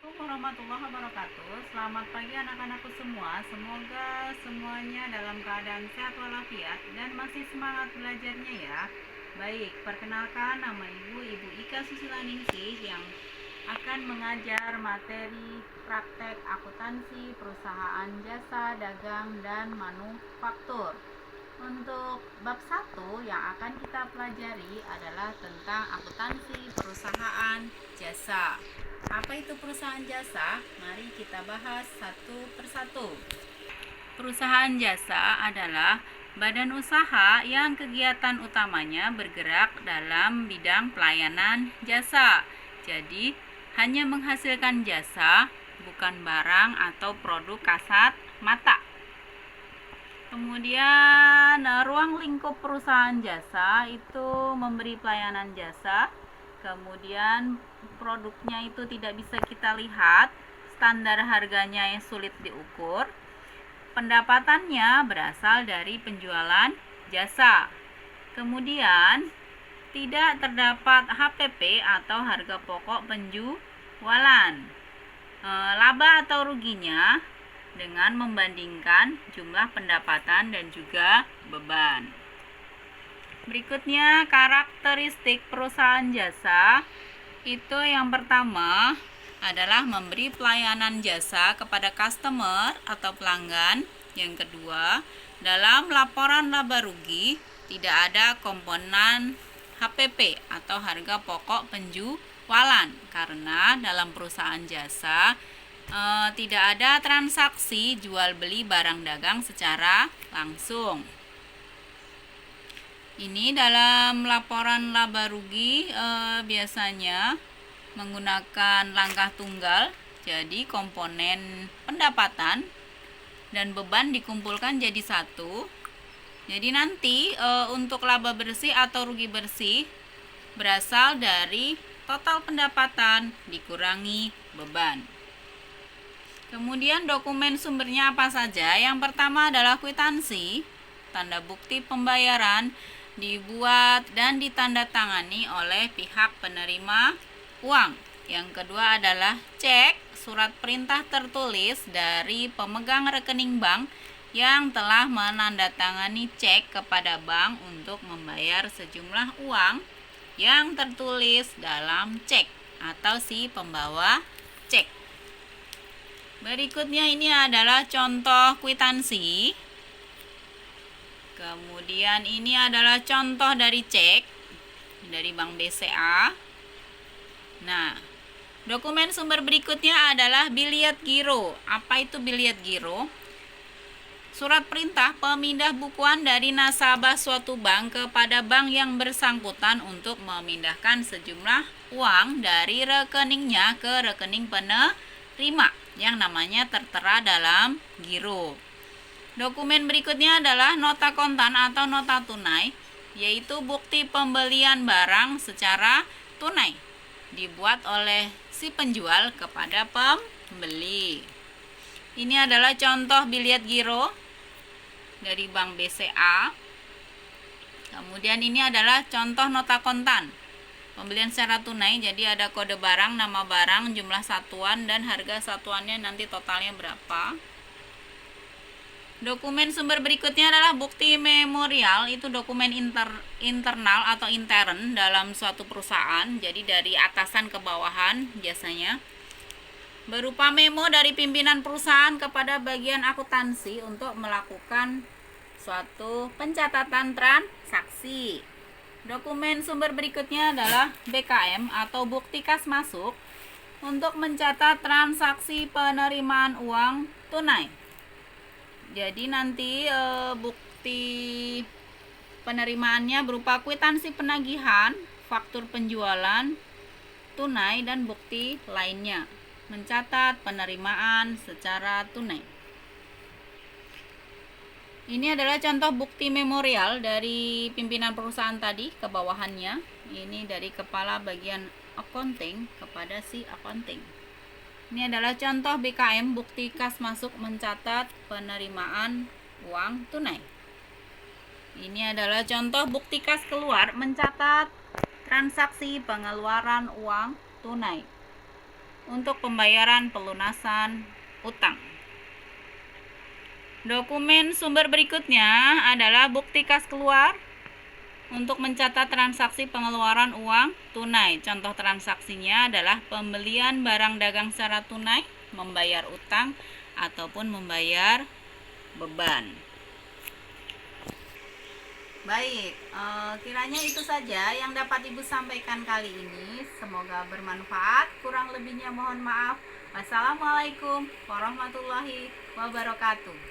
Assalamualaikum warahmatullahi wabarakatuh. Selamat pagi anak-anakku semua. Semoga semuanya dalam keadaan sehat walafiat dan masih semangat belajarnya ya. Baik, perkenalkan nama Ibu Ika Susilaningsih yang akan mengajar materi praktek akuntansi perusahaan jasa dagang dan manufaktur. Untuk bab 1 yang akan kita pelajari adalah tentang akuntansi perusahaan jasa. Apa itu perusahaan jasa? Mari kita bahas satu persatu. Perusahaan jasa adalah badan usaha yang kegiatan utamanya bergerak dalam bidang pelayanan jasa. Jadi, hanya menghasilkan jasa, bukan barang atau produk kasat mata. Kemudian ruang lingkup perusahaan jasa itu memberi pelayanan jasa. Kemudian produknya itu tidak bisa kita lihat, standar harganya yang sulit diukur. Pendapatannya berasal dari penjualan jasa. Kemudian tidak terdapat HPP atau harga pokok penjualan. Laba atau ruginya dengan membandingkan jumlah pendapatan dan juga beban. Berikutnya karakteristik perusahaan jasa. Itu yang pertama adalah memberi pelayanan jasa kepada customer atau pelanggan. Yang kedua, dalam laporan laba rugi tidak ada komponen HPP atau harga pokok penjualan karena dalam perusahaan jasa tidak ada transaksi jual beli barang dagang secara langsung. Ini dalam laporan laba rugi biasanya menggunakan langkah tunggal. Jadi komponen pendapatan dan beban dikumpulkan jadi satu. Jadi nanti untuk laba bersih atau rugi bersih berasal dari total pendapatan dikurangi beban. Kemudian dokumen sumbernya apa saja? Yang pertama adalah kwitansi, tanda bukti pembayaran dibuat dan ditandatangani oleh pihak penerima uang. Yang kedua adalah cek, surat perintah tertulis dari pemegang rekening bank yang telah menandatangani cek kepada bank untuk membayar sejumlah uang yang tertulis dalam cek atau si pembawa cek. Berikutnya ini adalah contoh kwitansi. Kemudian ini adalah contoh dari cek dari Bank BCA. Nah, dokumen sumber berikutnya adalah biliet giro. Apa itu biliet giro? Surat perintah pemindah bukuan dari nasabah suatu bank kepada bank yang bersangkutan untuk memindahkan sejumlah uang dari rekeningnya ke rekening penerima yang namanya tertera dalam giro. Dokumen berikutnya adalah nota kontan atau nota tunai, yaitu bukti pembelian barang secara tunai dibuat oleh si penjual kepada pembeli. Ini adalah contoh biliet giro dari Bank BCA. Kemudian ini adalah contoh nota kontan pembelian secara tunai. Jadi ada kode barang, nama barang, jumlah satuan, dan harga satuannya nanti totalnya berapa. Dokumen sumber berikutnya adalah bukti memorial. Itu dokumen internal atau intern dalam suatu perusahaan. Jadi dari atasan ke bawahan biasanya. Berupa memo dari pimpinan perusahaan kepada bagian akuntansi untuk melakukan suatu pencatatan transaksi. Dokumen sumber berikutnya adalah BKM atau bukti kas masuk untuk mencatat transaksi penerimaan uang tunai. Jadi nanti bukti penerimaannya berupa kwitansi penagihan, faktur penjualan tunai, dan bukti lainnya. Mencatat penerimaan secara tunai. Ini adalah contoh bukti memorial dari pimpinan perusahaan tadi ke bawahannya. Ini dari kepala bagian accounting kepada si accounting. Ini adalah contoh BKM, bukti kas masuk mencatat penerimaan uang tunai. Ini adalah contoh bukti kas keluar mencatat transaksi pengeluaran uang tunai. untuk pembayaran pelunasan utang. Dokumen sumber berikutnya adalah bukti kas keluar untuk mencatat transaksi pengeluaran uang tunai. Contoh transaksinya adalah pembelian barang dagang secara tunai, membayar utang, ataupun membayar beban. Baik, kiranya itu saja yang dapat Ibu sampaikan kali ini. Semoga bermanfaat. Kurang lebihnya mohon maaf. Wassalamualaikum warahmatullahi wabarakatuh.